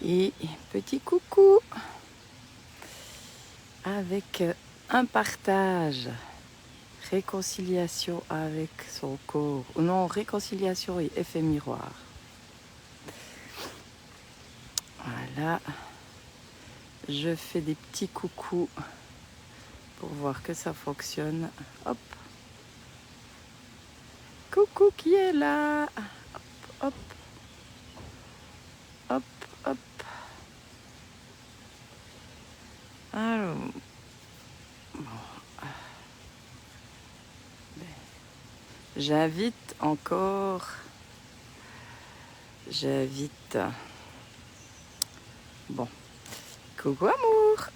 Et petit coucou avec un partage, réconciliation avec son corps, ou non, réconciliation et effet miroir. Voilà, je fais des petits coucous pour voir que ça fonctionne. Hop, coucou qui est là. Hop, hop, hop, hop. Alors, j'invite encore, bon, coucou amour.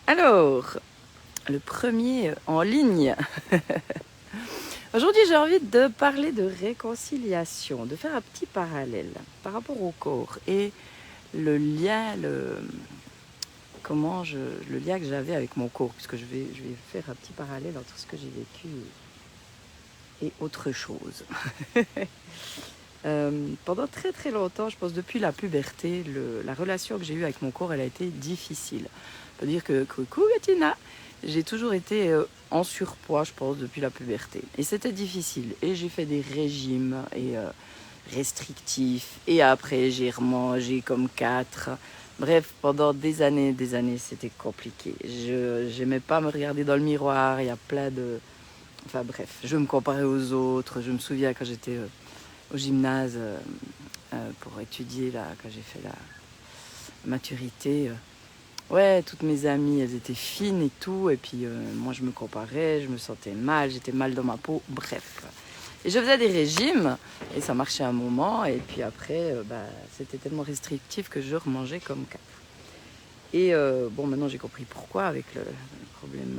Alors, le premier en ligne. Aujourd'hui, j'ai envie de parler de réconciliation, de faire un petit parallèle par rapport au corps et le lien, le lien que j'avais avec mon corps, puisque je vais faire un petit parallèle entre ce que j'ai vécu et autre chose. Pendant très très longtemps, je pense depuis la puberté, la relation que j'ai eue avec mon corps, elle a été difficile. On peut dire que coucou Bettina, j'ai toujours été en surpoids, je pense, depuis la puberté. Et c'était difficile. Et j'ai fait des régimes et restrictifs. Et après, j'ai remangé comme 4. Bref, pendant des années, c'était compliqué. Je n'aimais pas me regarder dans le miroir. Il y a plein de... Enfin bref, je me comparais aux autres. Je me souviens quand j'étais au gymnase pour étudier, là, quand j'ai fait la maturité... Ouais, toutes mes amies, elles étaient fines et tout. Et puis, moi, je me comparais, je me sentais mal, j'étais mal dans ma peau. Bref. Et je faisais des régimes et ça marchait un moment. Et puis après, c'était tellement restrictif que je remangeais comme 4. Et bon, maintenant, j'ai compris pourquoi avec le problème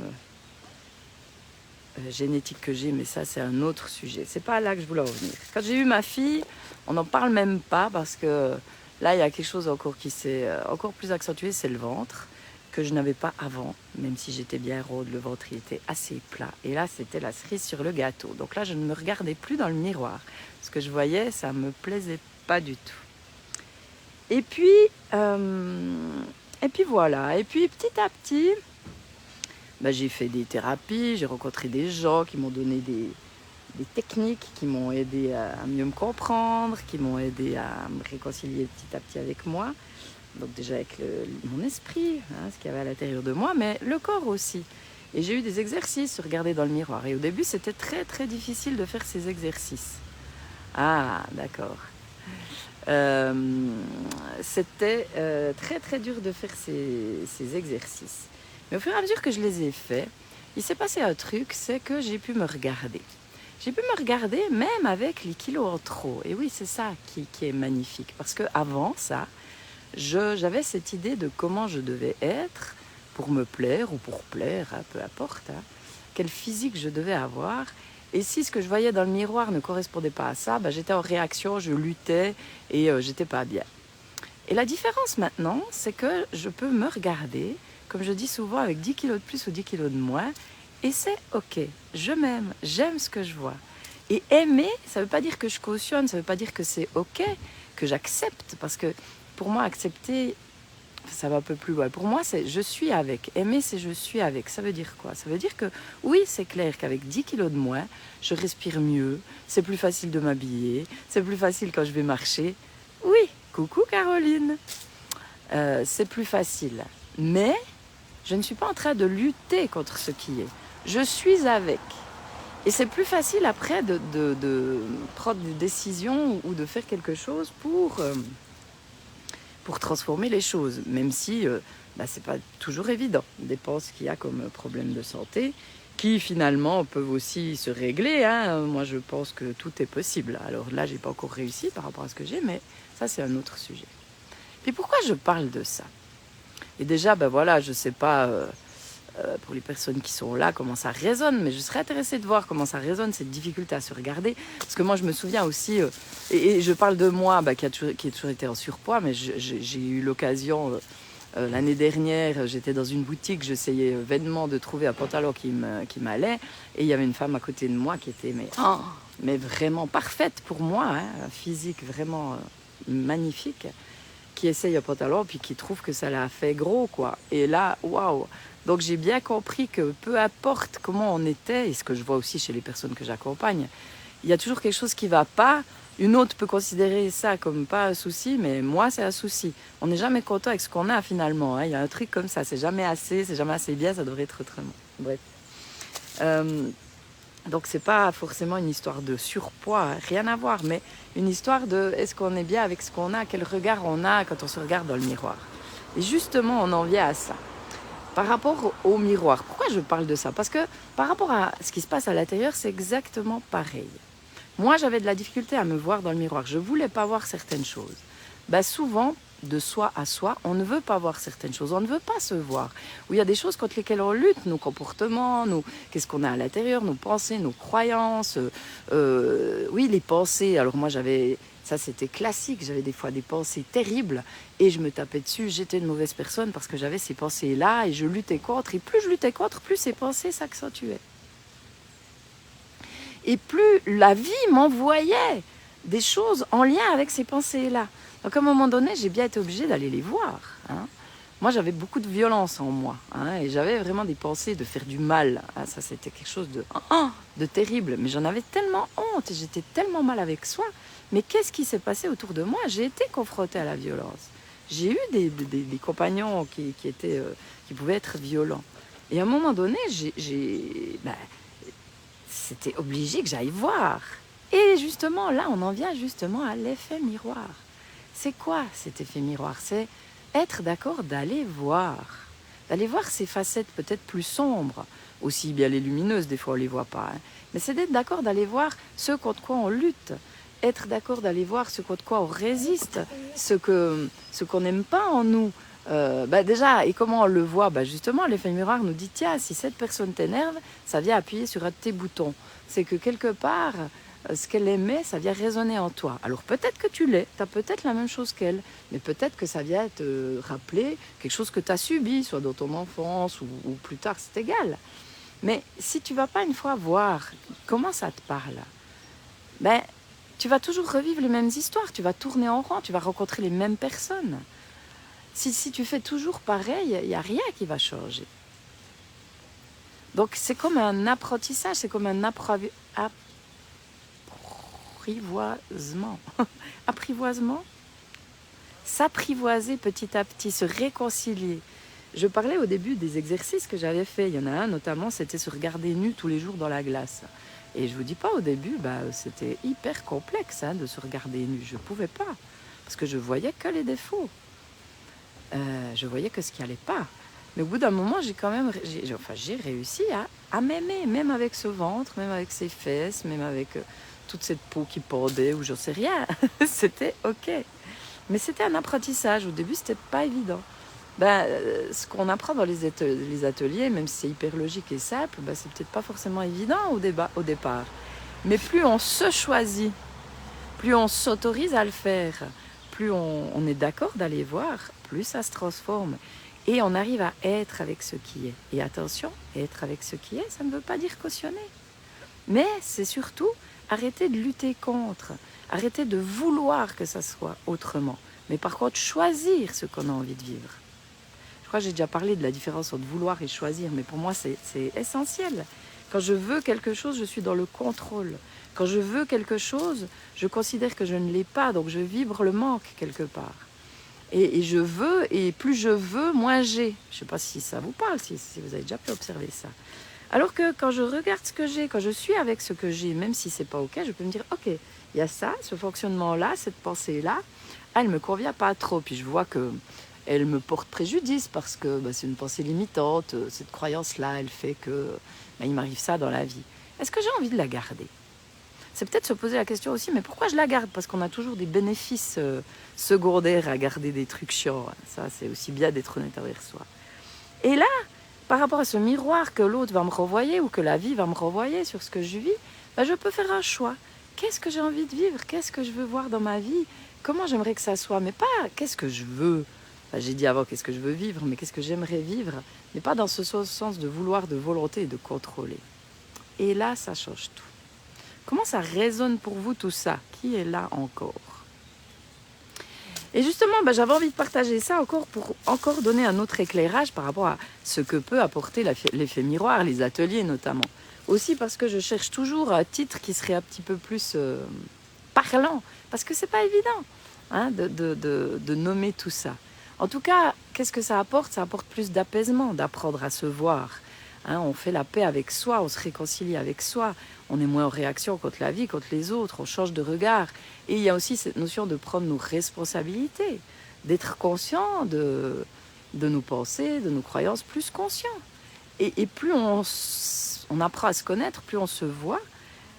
génétique que j'ai. Mais ça, c'est un autre sujet. C'est pas là que je voulais en venir. Quand j'ai eu ma fille, on n'en parle même pas parce que... Là, il y a quelque chose encore qui s'est encore plus accentué, c'est le ventre, que je n'avais pas avant, même si j'étais bien ronde, le ventre il était assez plat. Et là, c'était la cerise sur le gâteau. Donc là, je ne me regardais plus dans le miroir. Ce que je voyais, ça ne me plaisait pas du tout. Et puis voilà. Et puis, petit à petit, j'ai fait des thérapies, j'ai rencontré des gens qui m'ont donné des techniques qui m'ont aidé à mieux me comprendre, qui m'ont aidé à me réconcilier petit à petit avec moi. Donc déjà avec mon esprit, ce qu'il y avait à l'intérieur de moi, mais le corps aussi. Et j'ai eu des exercices, regarder dans le miroir. Et au début, c'était très très difficile de faire ces exercices. Ah, d'accord. C'était très très dur de faire ces exercices. Mais au fur et à mesure que je les ai faits, il s'est passé un truc, c'est que j'ai pu me regarder. J'ai pu me regarder même avec les kilos en trop. Et oui, c'est ça qui est magnifique. Parce qu'avant ça, j'avais cette idée de comment je devais être pour me plaire ou pour plaire, peu importe. Quel physique je devais avoir. Et si ce que je voyais dans le miroir ne correspondait pas à ça, j'étais en réaction, je luttais et j'étais pas bien. Et la différence maintenant, c'est que je peux me regarder, comme je dis souvent, avec 10 kilos de plus ou 10 kilos de moins. Et c'est ok, je m'aime, j'aime ce que je vois. Et aimer, ça ne veut pas dire que je cautionne, ça ne veut pas dire que c'est ok, que j'accepte. Parce que pour moi, accepter, ça va un peu plus loin. Pour moi, c'est je suis avec. Aimer, c'est je suis avec. Ça veut dire quoi? Ça veut dire que oui, c'est clair qu'avec 10 kilos de moins, je respire mieux, c'est plus facile de m'habiller, c'est plus facile quand je vais marcher. Oui, coucou Caroline. C'est plus facile. Mais je ne suis pas en train de lutter contre ce qui est. Je suis avec. Et c'est plus facile après de prendre des décisions ou de faire quelque chose pour transformer les choses, même si c'est pas toujours évident. On dépend ce qu'il y a comme problème de santé, qui finalement peuvent aussi se régler. Moi, je pense que tout est possible. Alors là, j'ai pas encore réussi par rapport à ce que j'ai, mais ça, c'est un autre sujet. Puis pourquoi je parle de ça? Et déjà, je sais pas pour les personnes qui sont là comment ça résonne, mais je serais intéressée de voir comment ça résonne, cette difficulté à se regarder. Parce que moi, je me souviens aussi, et je parle de moi qui a toujours été en surpoids, mais j'ai eu l'occasion, l'année dernière, j'étais dans une boutique, j'essayais vainement de trouver un pantalon qui m'allait, et il y avait une femme à côté de moi qui était mais vraiment parfaite pour moi, un physique vraiment magnifique, qui essaye un pantalon puis qui trouve que ça l'a fait gros, quoi. Et là, waouh! Donc j'ai bien compris que peu importe comment on était, et ce que je vois aussi chez les personnes que j'accompagne, il y a toujours quelque chose qui ne va pas. Une autre peut considérer ça comme pas un souci, mais moi, c'est un souci. On n'est jamais content avec ce qu'on a finalement. Hein. Il y a un truc comme ça, c'est jamais assez bien, ça devrait être autrement. Bref. Donc, c'est pas forcément une histoire de surpoids, rien à voir, mais une histoire de est-ce qu'on est bien avec ce qu'on a, quel regard on a quand on se regarde dans le miroir. Et justement, on en vient à ça. Par rapport au miroir, pourquoi je parle de ça? Parce que par rapport à ce qui se passe à l'intérieur, c'est exactement pareil. Moi, j'avais de la difficulté à me voir dans le miroir. Je ne voulais pas voir certaines choses. Ben, souvent, de soi à soi, on ne veut pas voir certaines choses. On ne veut pas se voir. Où il y a des choses contre lesquelles on lutte, nos comportements, qu'est-ce qu'on a à l'intérieur, nos pensées, nos croyances. Oui, les pensées. Alors moi, ça c'était classique. J'avais des fois des pensées terribles et je me tapais dessus. J'étais une mauvaise personne parce que j'avais ces pensées-là et je luttais contre. Et plus je luttais contre, plus ces pensées s'accentuaient. Et plus la vie m'envoyait des choses en lien avec ces pensées-là. Donc à un moment donné, j'ai bien été obligée d'aller les voir. Hein. Moi, j'avais beaucoup de violence en moi. Hein, et j'avais vraiment des pensées de faire du mal. Hein, ça, c'était quelque chose de terrible. Mais j'en avais tellement honte et j'étais tellement mal avec soi. Mais qu'est-ce qui s'est passé autour de moi? J'ai été confrontée à la violence. J'ai eu des compagnons qui pouvaient être violents. Et à un moment donné, c'était obligé que j'aille voir. Et justement, là, on en vient justement à l'effet miroir. C'est quoi cet effet miroir? C'est être d'accord d'aller voir ces facettes peut-être plus sombres, aussi bien les lumineuses, des fois on ne les voit pas. Hein. Mais c'est d'être d'accord d'aller voir ce contre quoi on lutte, être d'accord d'aller voir ce contre quoi on résiste, ce qu'on n'aime pas en nous. Déjà, et comment on le voit? Justement, l'effet miroir nous dit, tiens, si cette personne t'énerve, ça vient appuyer sur un de tes boutons. C'est que quelque part, ce qu'elle aimait, ça vient résonner en toi. Alors peut-être que tu l'es, tu as peut-être la même chose qu'elle, mais peut-être que ça vient te rappeler quelque chose que tu as subi, soit dans ton enfance ou plus tard, c'est égal. Mais si tu ne vas pas une fois voir comment ça te parle, tu vas toujours revivre les mêmes histoires, tu vas tourner en rond, tu vas rencontrer les mêmes personnes. Si tu fais toujours pareil, il n'y a rien qui va changer. Donc c'est comme un apprentissage, c'est comme un apprivoisement. Apprivoisement? S'apprivoiser petit à petit, se réconcilier. Je parlais au début des exercices que j'avais faits. Il y en a un notamment, c'était se regarder nu tous les jours dans la glace. Et je vous dis pas au début, c'était hyper complexe de se regarder nu. Je ne pouvais pas, parce que je voyais que les défauts. Je voyais que ce qui allait pas. Mais au bout d'un moment, j'ai réussi à m'aimer, même avec ce ventre, même avec ces fesses, même avec toute cette peau qui pendait ou j'en sais rien. C'était ok. Mais c'était un apprentissage. Au début, c'était pas évident. Ce qu'on apprend dans les ateliers, même si c'est hyper logique et simple, c'est peut-être pas forcément évident au départ. Mais plus on se choisit, plus on s'autorise à le faire, plus on est d'accord d'aller voir, plus ça se transforme. Et on arrive à être avec ce qui est. Et attention, être avec ce qui est, ça ne veut pas dire cautionner. Mais c'est surtout arrêter de lutter contre, arrêter de vouloir que ça soit autrement. Mais par contre, choisir ce qu'on a envie de vivre. Je crois que j'ai déjà parlé de la différence entre vouloir et choisir, mais pour moi, c'est essentiel. Quand je veux quelque chose, je suis dans le contrôle. Quand je veux quelque chose, je considère que je ne l'ai pas, donc je vibre le manque quelque part. Et je veux, et plus je veux, moins j'ai. Je ne sais pas si ça vous parle, si vous avez déjà pu observer ça. Alors que quand je regarde ce que j'ai, quand je suis avec ce que j'ai, même si c'est pas ok, je peux me dire, ok, il y a ça, ce fonctionnement-là, cette pensée-là, elle me convient pas trop. Puis je vois que elle me porte préjudice parce que c'est une pensée limitante. Cette croyance-là, elle fait que il m'arrive ça dans la vie. Est-ce que j'ai envie de la garder? C'est peut-être se poser la question aussi, mais pourquoi je la garde? Parce qu'on a toujours des bénéfices secondaires à garder des trucs chiants. Ça, c'est aussi bien d'être honnête envers soi. Et là, par rapport à ce miroir que l'autre va me renvoyer ou que la vie va me renvoyer sur ce que je vis, je peux faire un choix. Qu'est-ce que j'ai envie de vivre? Qu'est-ce que je veux voir dans ma vie? Comment j'aimerais que ça soit? Mais pas qu'est-ce que je veux. J'ai dit avant qu'est-ce que je veux vivre, mais qu'est-ce que j'aimerais vivre? Mais pas dans ce sens de vouloir, de volonté et de contrôler. Et là, ça change tout. Comment ça résonne pour vous tout ça? Qui est là encore? Et justement, j'avais envie de partager ça encore pour encore donner un autre éclairage par rapport à ce que peut apporter l'effet miroir, les ateliers notamment. Aussi parce que je cherche toujours un titre qui serait un petit peu plus parlant, parce que c'est pas évident hein, de nommer tout ça. En tout cas, qu'est-ce que ça apporte? Ça apporte plus d'apaisement, d'apprendre à se voir. Hein, on fait la paix avec soi, on se réconcilie avec soi, on est moins en réaction contre la vie, contre les autres, on change de regard. Et il y a aussi cette notion de prendre nos responsabilités, d'être conscient de nos pensées, de nos croyances, plus conscient. Et plus on apprend à se connaître, plus on se voit,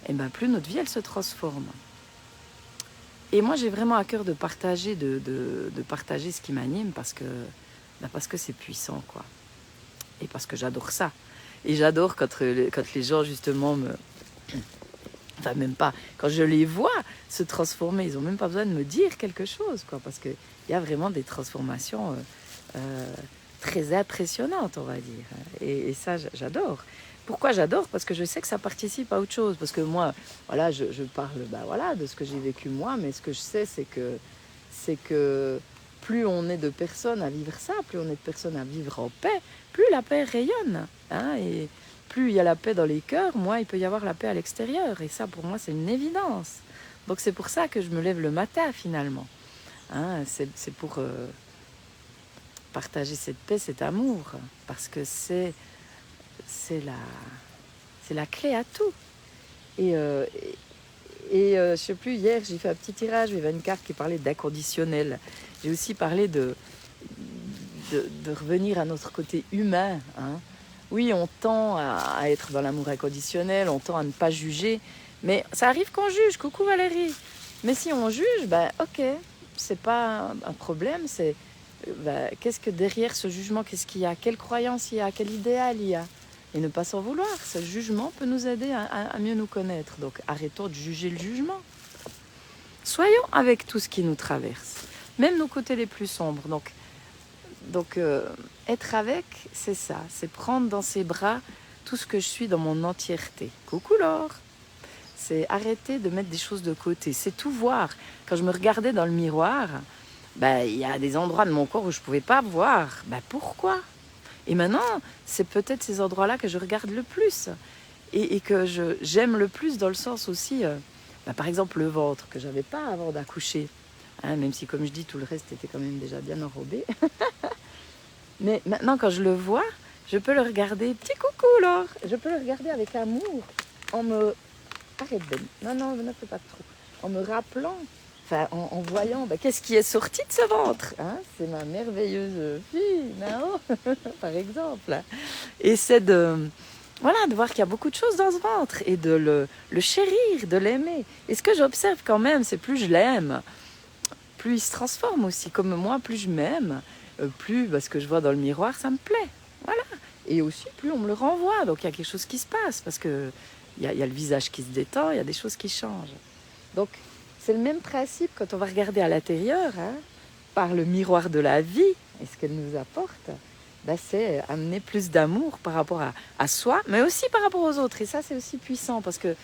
et plus notre vie, elle se transforme. Et moi, j'ai vraiment à cœur de partager, de partager ce qui m'anime parce que c'est puissant, quoi. Et parce que j'adore ça. Et j'adore quand les gens, justement, enfin, même pas... Quand je les vois se transformer, ils n'ont même pas besoin de me dire quelque chose, quoi. Parce qu'il y a vraiment des transformations très impressionnantes, on va dire. Et ça, j'adore. Pourquoi j'adore? Parce que je sais que ça participe à autre chose. Parce que moi, voilà, je parle de ce que j'ai vécu moi, mais ce que je sais, c'est que plus on est de personnes à vivre ça, plus on est de personnes à vivre en paix, plus la paix rayonne. Hein, et plus il y a la paix dans les cœurs, moins il peut y avoir la paix à l'extérieur. Et ça, pour moi, c'est une évidence. Donc c'est pour ça que je me lève le matin, finalement. Hein, c'est pour partager cette paix, cet amour. Parce que c'est la clé à tout. Et je sais plus, hier, j'ai fait un petit tirage, il y avait une carte qui parlait d'inconditionnel. J'ai aussi parlé de revenir à notre côté humain. Hein. Oui, on tend à être dans l'amour inconditionnel, on tend à ne pas juger, mais ça arrive qu'on juge. Coucou Valérie. Mais si on juge, ok, c'est pas un problème, c'est qu'est-ce que derrière ce jugement, qu'est-ce qu'il y a, quelle croyance il y a, quel idéal il y a. Et ne pas s'en vouloir. Ce jugement peut nous aider à mieux nous connaître. Donc arrêtons de juger le jugement. Soyons avec tout ce qui nous traverse, même nos côtés les plus sombres. Donc être avec, c'est ça. C'est prendre dans ses bras tout ce que je suis dans mon entièreté. Coucou Laure. C'est arrêter de mettre des choses de côté. C'est tout voir. Quand je me regardais dans le miroir, il y a des endroits de mon corps où je ne pouvais pas voir. Pourquoi ? Et maintenant, c'est peut-être ces endroits-là que je regarde le plus et que j'aime le plus dans le sens aussi, par exemple le ventre que j'avais pas avant d'accoucher, hein, même si comme je dis tout le reste était quand même déjà bien enrobé. Mais maintenant quand je le vois, je peux le regarder, petit coucou Laure, je peux le regarder avec amour en me... Arrête Ben, non, ne fais pas trop. En me rappelant, en voyant qu'est-ce qui est sorti de ce ventre, hein, c'est ma merveilleuse fille, Nao, par exemple. Et c'est de voir qu'il y a beaucoup de choses dans ce ventre et de le chérir, de l'aimer. Et ce que j'observe quand même, c'est plus je l'aime, plus il se transforme aussi. Comme moi, plus je m'aime, plus ce que je vois dans le miroir, ça me plaît. Voilà. Et aussi, plus on me le renvoie. Donc il y a quelque chose qui se passe parce que il y a le visage qui se détend, il y a des choses qui changent. Donc c'est le même principe quand on va regarder à l'intérieur, hein, par le miroir de la vie et ce qu'elle nous apporte, c'est amener plus d'amour par rapport à soi, mais aussi par rapport aux autres. Et ça, c'est aussi puissant parce que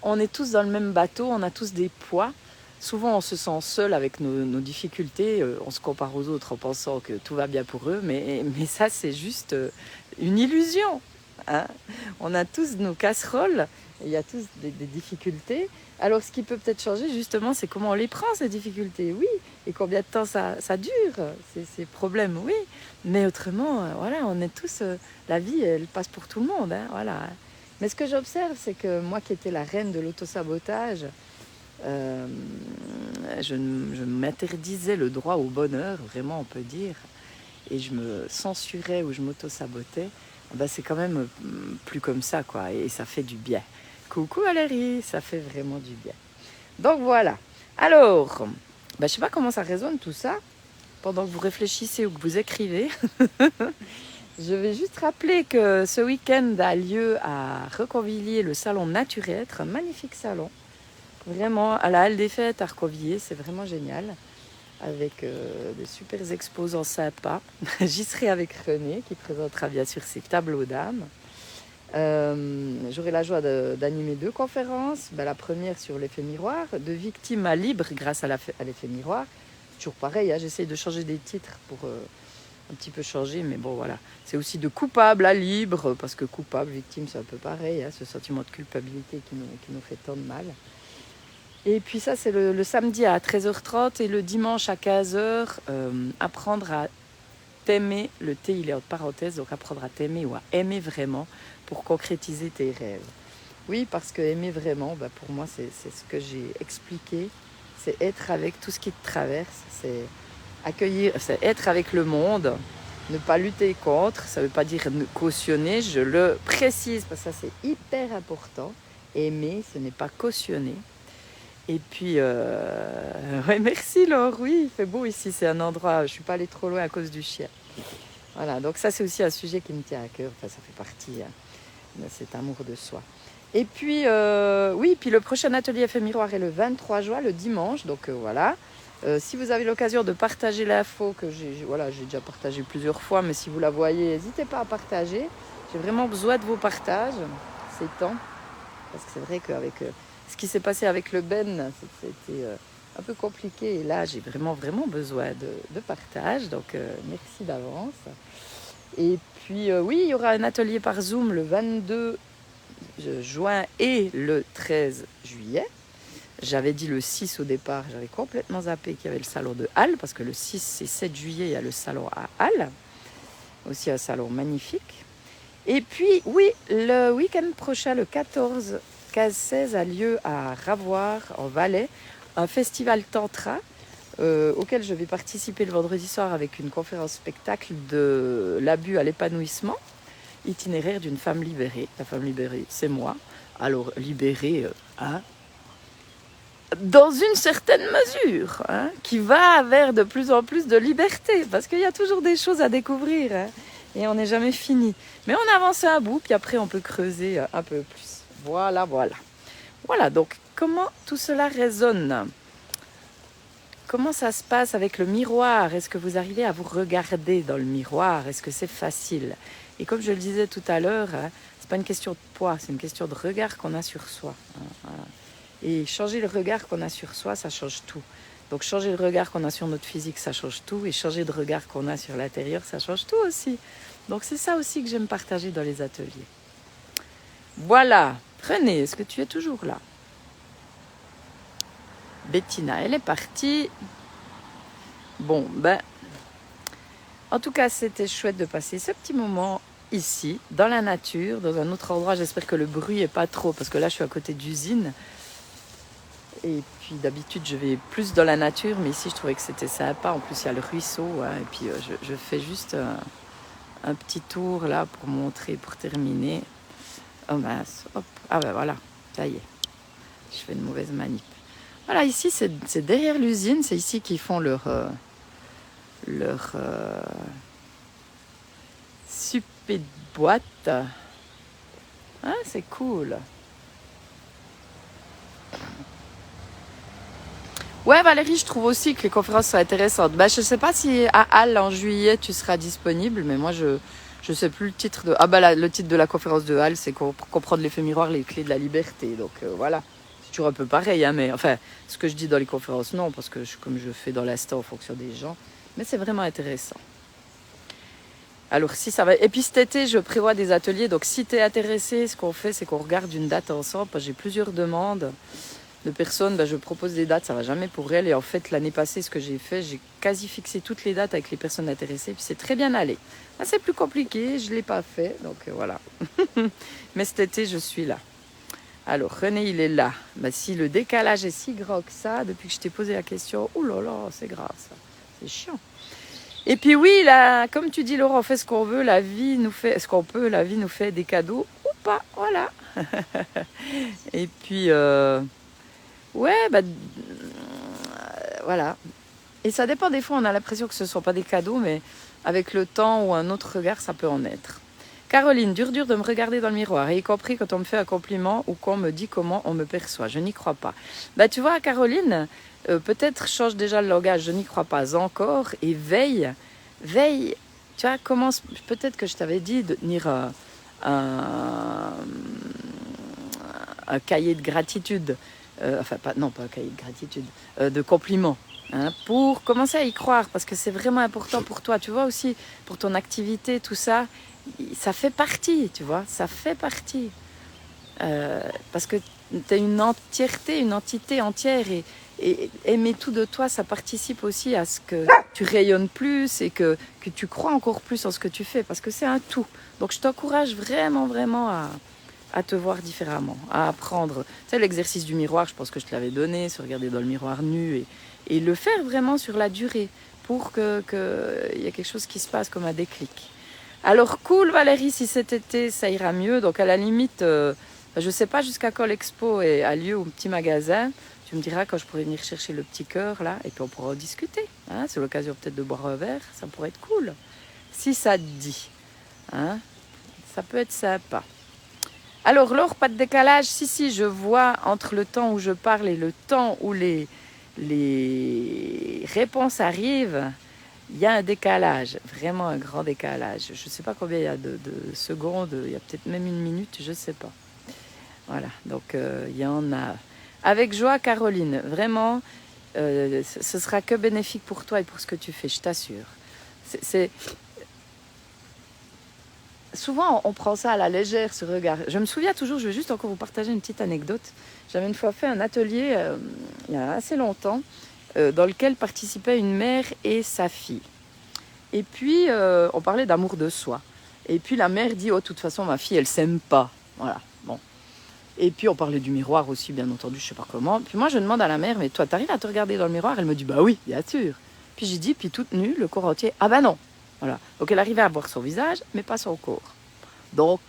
on est tous dans le même bateau, on a tous des poids. Souvent, on se sent seul avec nos difficultés, on se compare aux autres en pensant que tout va bien pour eux, mais ça, c'est juste une illusion. Hein. On a tous nos casseroles, il y a tous des difficultés. Alors, ce qui peut peut-être changer, justement, c'est comment on les prend, ces difficultés, oui. Et combien de temps ça dure, ces problèmes, oui. Mais autrement, voilà, on est tous... la vie, elle passe pour tout le monde, hein, voilà. Mais ce que j'observe, c'est que moi qui étais la reine de l'autosabotage, je m'interdisais le droit au bonheur, vraiment, on peut dire. Et je me censurais ou je m'auto-sabotais. C'est quand même plus comme ça, quoi. Et ça fait du bien. Coucou Valérie, ça fait vraiment du bien. Donc voilà. Alors, je ne sais pas comment ça résonne tout ça, pendant que vous réfléchissez ou que vous écrivez. Je vais juste rappeler que ce week-end a lieu à Reconvilier le salon Nature-Être, un magnifique salon. Vraiment, à la Halle des Fêtes à Reconvilier, c'est vraiment génial. Avec de super exposants sympas. J'y serai avec René, qui présentera bien sûr ses tableaux d'âme. J'aurai la joie d'animer 2 conférences. La première sur l'effet miroir, de victime à libre grâce à l'effet miroir. toujours pareil, hein, j'essaye de changer des titres pour un petit peu changer, mais bon voilà. C'est aussi de coupable à libre, parce que coupable, victime, c'est un peu pareil, hein, ce sentiment de culpabilité qui nous fait tant de mal. Et puis ça, c'est le samedi à 13h30 et le dimanche à 15h, apprendre à t'aimer. Le T, il est entre parenthèses, donc apprendre à t'aimer ou à aimer vraiment pour concrétiser tes rêves. Oui, parce que aimer vraiment, pour moi, c'est ce que j'ai expliqué. C'est être avec tout ce qui te traverse, c'est accueillir, c'est être avec le monde, ne pas lutter contre. Ça ne veut pas dire cautionner, je le précise parce que ça, c'est hyper important. Aimer, ce n'est pas cautionner. Et puis, ouais, merci Laure, oui, il fait beau ici, c'est un endroit, je ne suis pas allée trop loin à cause du chien. Voilà, donc ça c'est aussi un sujet qui me tient à cœur, enfin ça fait partie de cet amour de soi. Et puis, oui, puis le prochain atelier Effet Miroir est le 23 juin, le dimanche, donc voilà. Si vous avez l'occasion de partager l'info que j'ai déjà partagé plusieurs fois, mais si vous la voyez, n'hésitez pas à partager. J'ai vraiment besoin de vos partages, c'est temps, parce que c'est vrai qu'avec... ce qui s'est passé avec le Ben, c'était un peu compliqué. Et là, j'ai vraiment besoin de partage. Donc, merci d'avance. Et puis, oui, il y aura un atelier par Zoom le 22 juin et le 13 juillet. J'avais dit le 6 au départ. J'avais complètement zappé qu'il y avait le salon de Halle. Parce que le 6 et 7 juillet, il y a le salon à Halle. Aussi un salon magnifique. Et puis, oui, le week-end prochain, le 14 15-16 a lieu à Ravoir, en Valais, un festival tantra auquel je vais participer le vendredi soir avec une conférence spectacle de l'abus à l'épanouissement, itinéraire d'une femme libérée. La femme libérée, c'est moi. Alors, libérée, dans une certaine mesure, qui va vers de plus en plus de liberté, parce qu'il y a toujours des choses à découvrir, et on n'est jamais fini. Mais on avance un bout, puis après on peut creuser un peu plus. Voilà. Voilà, donc comment tout cela résonne? Comment ça se passe avec le miroir? Est-ce que vous arrivez à vous regarder dans le miroir? Est-ce que c'est facile? Et comme je le disais tout à l'heure, c'est pas une question de poids, c'est une question de regard qu'on a sur soi. Voilà. Et changer le regard qu'on a sur soi, ça change tout. Donc changer le regard qu'on a sur notre physique, ça change tout. Et changer le regard qu'on a sur l'intérieur, ça change tout aussi. Donc c'est ça aussi que j'aime partager dans les ateliers. Voilà. René, est-ce que tu es toujours là? Bettina, elle est partie. Bon, en tout cas, c'était chouette de passer ce petit moment ici, dans la nature, dans un autre endroit. J'espère que le bruit n'est pas trop, parce que là, je suis à côté d'usine. Et puis, d'habitude, je vais plus dans la nature, mais ici, je trouvais que c'était sympa. En plus, il y a le ruisseau, et puis je fais juste un petit tour là pour montrer, pour terminer. Oh mince, hop, ah ben voilà, ça y est, je fais une mauvaise manip. Voilà, ici, c'est derrière l'usine, c'est ici qu'ils font leur super boîte. Ah, c'est cool. Ouais, Valérie, je trouve aussi que les conférences sont intéressantes. Je ne sais pas si à Halle, en juillet, tu seras disponible, mais moi, je sais plus le titre de... le titre de la conférence de Halle, c'est comprendre l'effet miroir, les clés de la liberté. Donc, voilà. C'est toujours un peu pareil, hein, mais enfin, ce que je dis dans les conférences, non, parce que comme je fais dans l'instant en fonction des gens, mais c'est vraiment intéressant. Alors, si ça va... Et puis, cet été, je prévois des ateliers. Donc, si tu es intéressé, ce qu'on fait, c'est qu'on regarde une date ensemble. J'ai plusieurs demandes de personnes. Je propose des dates, ça ne va jamais pour elles. Et en fait, l'année passée, ce que j'ai fait, j'ai quasi fixé toutes les dates avec les personnes intéressées. Puis, c'est très bien allé. Là, c'est plus compliqué, je ne l'ai pas fait. Donc, voilà. Mais cet été, je suis là. Alors, René, il est là. Si le décalage est si grand que ça, depuis que je t'ai posé la question, oh là là, c'est grave ça. C'est chiant. Et puis oui, là, comme tu dis Laurent, on fait ce qu'on veut, la vie nous fait ce qu'on peut, la vie nous fait des cadeaux ou pas, voilà. Et puis, ouais, voilà. Et ça dépend, des fois on a l'impression que ce ne sont pas des cadeaux, mais avec le temps ou un autre regard, ça peut en être. Caroline, dur de me regarder dans le miroir, y compris quand on me fait un compliment ou qu'on me dit comment on me perçoit. Je n'y crois pas. Tu vois, Caroline, peut-être change déjà le langage, je n'y crois pas encore, et veille, tu vois, commence, peut-être que je t'avais dit de tenir un cahier de gratitude, pas un cahier de gratitude, de compliments. hein, pour commencer à y croire, parce que c'est vraiment important pour toi. Tu vois aussi, pour ton activité, tout ça, ça fait partie, tu vois, ça fait partie. Parce que tu as une entièreté, une entité entière et aimer tout de toi, ça participe aussi à ce que tu rayonnes plus et que tu crois encore plus en ce que tu fais parce que c'est un tout. Donc je t'encourage vraiment, vraiment à te voir différemment, à apprendre. Tu sais, l'exercice du miroir, je pense que je te l'avais donné, se regarder dans le miroir nu et le faire vraiment sur la durée pour qu'il y ait quelque chose qui se passe comme un déclic. Alors cool Valérie, si cet été ça ira mieux, donc à la limite... je ne sais pas jusqu'à quand l'expo a lieu au petit magasin. Tu me diras quand je pourrai venir chercher le petit cœur là et puis on pourra en discuter. Hein, c'est l'occasion peut-être de boire un verre, ça pourrait être cool. Si ça te dit. Hein, ça peut être sympa. Alors Laure, pas de décalage. Si, je vois entre le temps où je parle et le temps où les réponses arrivent, il y a un décalage, vraiment un grand décalage. Je ne sais pas combien il y a de secondes, il y a peut-être même une minute, je ne sais pas. Voilà, donc il y en a. Avec joie, Caroline, vraiment, ce sera que bénéfique pour toi et pour ce que tu fais, je t'assure. Souvent, on prend ça à la légère, ce regard. Je me souviens toujours, je vais juste encore vous partager une petite anecdote. J'avais une fois fait un atelier, il y a assez longtemps, dans lequel participaient une mère et sa fille. Et puis, on parlait d'amour de soi. Et puis, la mère dit, oh, de toute façon, ma fille, elle s'aime pas. Voilà, bon. Et puis on parlait du miroir aussi, bien entendu, je sais pas comment. Puis moi je demande à la mère, mais toi t'arrives à te regarder dans le miroir? Elle me dit, bah oui, bien sûr. Puis j'ai dit, puis toute nue, le corps entier, ah bah non. Voilà. Donc elle arrivait à voir son visage, mais pas son corps. Donc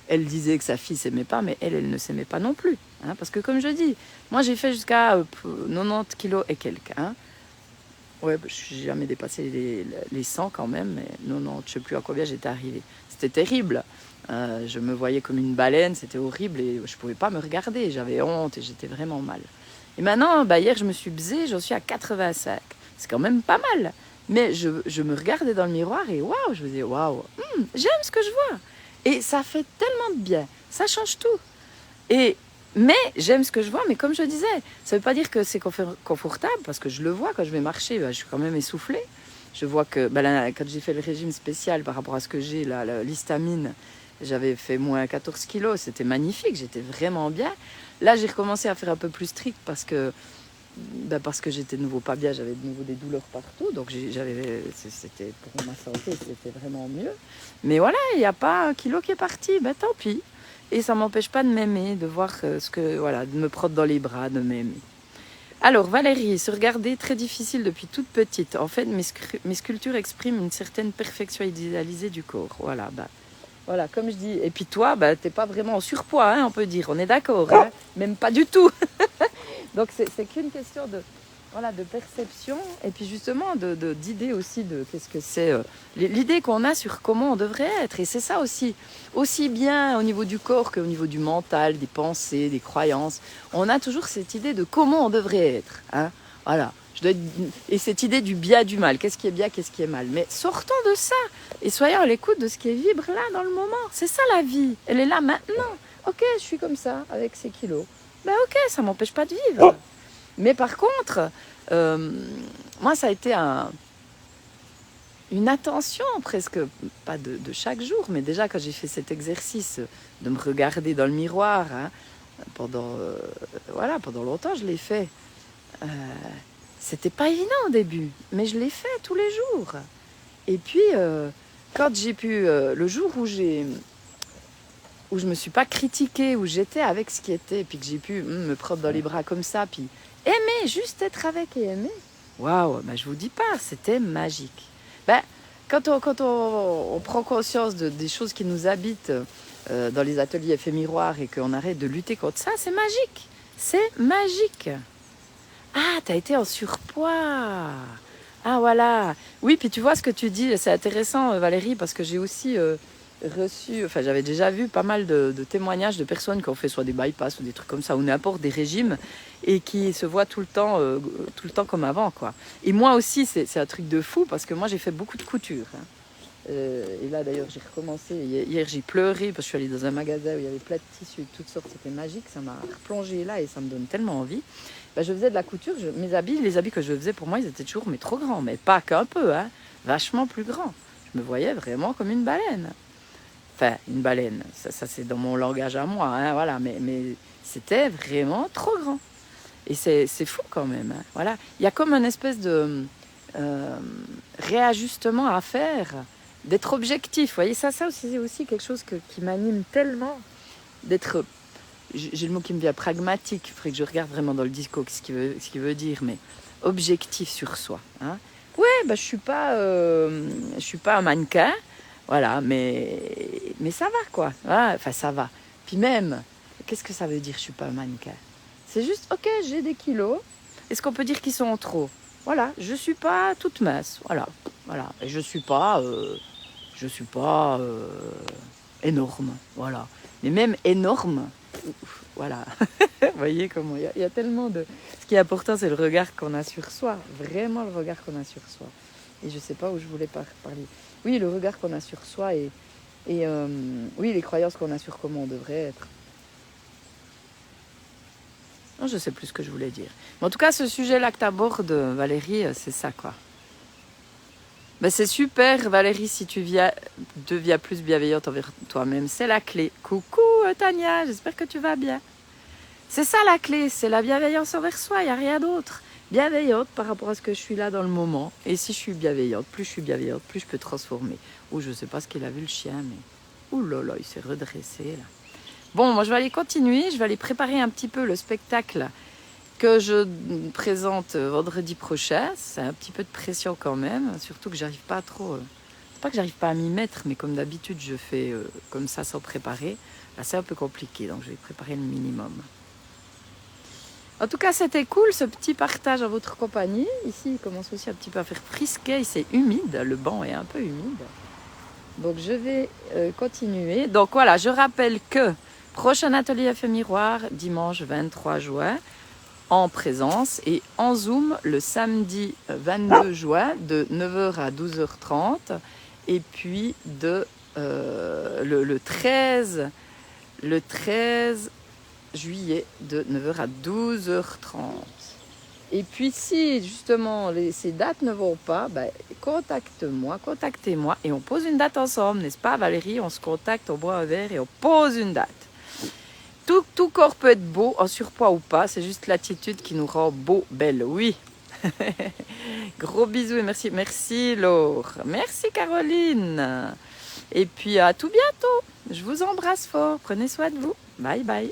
elle disait que sa fille s'aimait pas, mais elle ne s'aimait pas non plus. Hein, parce que comme je dis, moi j'ai fait jusqu'à 90 kilos et quelques. Hein. Ouais, bah, je n'ai jamais dépassé les 100 quand même, mais 90, je sais plus à combien j'étais arrivée. C'était terrible. Je me voyais comme une baleine, c'était horrible et je ne pouvais pas me regarder. J'avais honte et j'étais vraiment mal. Et maintenant, bah, hier, je me suis bzée, j'en suis à 85. C'est quand même pas mal. Mais je me regardais dans le miroir et waouh, je me disais, waouh, j'aime ce que je vois. Et ça fait tellement de bien. Ça change tout. Mais j'aime ce que je vois, mais comme je disais, ça ne veut pas dire que c'est confortable, parce que je le vois quand je vais marcher, bah, je suis quand même essoufflée. Je vois que bah, là, quand j'ai fait le régime spécial par rapport à ce que j'ai, l'histamine, j'avais fait moins 14 kilos, c'était magnifique, j'étais vraiment bien. Là, j'ai recommencé à faire un peu plus strict parce que j'étais de nouveau pas bien, j'avais de nouveau des douleurs partout, donc c'était pour ma santé, c'était vraiment mieux. Mais voilà, il n'y a pas un kilo qui est parti, ben tant pis. Et ça ne m'empêche pas de m'aimer, de voir de me prendre dans les bras, de m'aimer. Alors Valérie, se regarder très difficile depuis toute petite. En fait, mes sculptures expriment une certaine perfection idéalisée du corps. Voilà, comme je dis. Et puis toi, t'es pas vraiment en surpoids, hein, on peut dire. On est d'accord, hein, même pas du tout. Donc c'est qu'une question de perception et puis justement d'idée aussi de qu'est-ce que c'est l'idée qu'on a sur comment on devrait être. Et c'est ça aussi bien au niveau du corps qu'au niveau du mental, des pensées, des croyances. On a toujours cette idée de comment on devrait être. Hein, voilà. Et cette idée du bien, du mal. Qu'est-ce qui est bien, qu'est-ce qui est mal. Mais sortons de ça et soyons à l'écoute de ce qui vibre là dans le moment. C'est ça la vie. Elle est là maintenant. Ok, je suis comme ça avec ces kilos. Ok, ça m'empêche pas de vivre. Mais par contre, moi, ça a été une attention presque, pas de chaque jour, mais déjà quand j'ai fait cet exercice de me regarder dans le miroir, hein, pendant longtemps, je l'ai fait. C'était pas évident au début, mais je l'ai fait tous les jours. Et puis, quand j'ai pu, le jour où je me suis pas critiquée, où j'étais avec ce qui était, puis que j'ai pu me prendre dans les bras comme ça, puis aimer, juste être avec et aimer. Waouh, je vous dis pas, c'était magique. Quand on prend conscience des choses qui nous habitent dans les ateliers effets miroirs et qu'on arrête de lutter contre ça, c'est magique. C'est magique. Ah, t'as été en surpoids. Ah, voilà. Oui, puis tu vois ce que tu dis, c'est intéressant, Valérie, parce que j'ai aussi j'avais déjà vu pas mal de témoignages de personnes qui ont fait soit des bypass ou des trucs comme ça, ou n'importe des régimes, et qui se voient tout le temps comme avant, quoi. Et moi aussi, c'est un truc de fou, parce que moi, j'ai fait beaucoup de couture. Hein. Et là d'ailleurs j'ai recommencé, hier j'ai pleuré parce que je suis allée dans un magasin où il y avait plein de tissus de toutes sortes, c'était magique, ça m'a replongé là et ça me donne tellement envie. Ben, je faisais de la couture, mes habits, les habits que je faisais pour moi ils étaient toujours mais trop grands, mais pas qu'un peu, hein, vachement plus grands. Je me voyais vraiment comme une baleine. Enfin, une baleine, ça c'est dans mon langage à moi, hein, voilà, mais c'était vraiment trop grand. Et c'est fou quand même, hein, voilà. Il y a comme une espèce de réajustement à faire, d'être objectif. Vous voyez, ça aussi, c'est aussi quelque chose qui m'anime tellement, d'être, j'ai le mot qui me vient, pragmatique. Il faudrait que je regarde vraiment dans le discours ce qu'il veut dire, mais objectif sur soi. Hein. Ouais, bah, je suis pas un mannequin, voilà, mais ça va, quoi. Voilà, enfin, ça va. Puis même, qu'est-ce que ça veut dire, je suis pas un mannequin? C'est juste, ok, j'ai des kilos. Est-ce qu'on peut dire qu'ils sont en trop? Voilà, je suis pas toute mince. Voilà. Et je suis pas énorme. Voilà. Mais même énorme, voilà. Vous voyez comment il y a tellement de. Ce qui est important, c'est le regard qu'on a sur soi. Vraiment le regard qu'on a sur soi. Et je sais pas où je voulais parler. Oui, le regard qu'on a sur soi et oui, les croyances qu'on a sur comment on devrait être. Non, je sais plus ce que je voulais dire. Mais en tout cas, ce sujet-là que tu abordes, Valérie, c'est ça, quoi. Ben, c'est super, Valérie, si tu deviens plus bienveillante envers toi-même. C'est la clé. Coucou, Tania, j'espère que tu vas bien. C'est ça la clé, c'est la bienveillance envers soi, il n'y a rien d'autre. Bienveillante par rapport à ce que je suis là dans le moment. Et si je suis bienveillante, plus je peux transformer. Ou je ne sais pas ce qu'il a vu le chien, mais... Ouh là là, il s'est redressé, là. Bon, moi je vais aller continuer, je vais aller préparer un petit peu le spectacle que je présente vendredi prochain. C'est un petit peu de pression quand même, surtout que j'arrive pas trop... c'est pas que j'arrive pas à m'y mettre, mais comme d'habitude je fais comme ça sans préparer. Là c'est un peu compliqué, donc je vais préparer le minimum. En tout cas, c'était cool ce petit partage en votre compagnie. Ici, il commence aussi un petit peu à faire frisquet, c'est humide, le banc est un peu humide. Donc je vais continuer. Donc voilà, je rappelle que prochain atelier à fait miroir, dimanche 23 juin, en présence et en Zoom le samedi 22 juin de 9h à 12h30 et puis le 13 juillet de 9h à 12h30. Et puis si justement ces dates ne vont pas, ben, contactez-moi et on pose une date ensemble, n'est-ce pas Valérie? On se contacte, on boit un verre et on pose une date. Tout corps peut être beau, en surpoids ou pas, c'est juste l'attitude qui nous rend beau, belle, oui. Gros bisous et merci. Merci Laure, merci Caroline. Et puis à tout bientôt, je vous embrasse fort, prenez soin de vous, bye bye.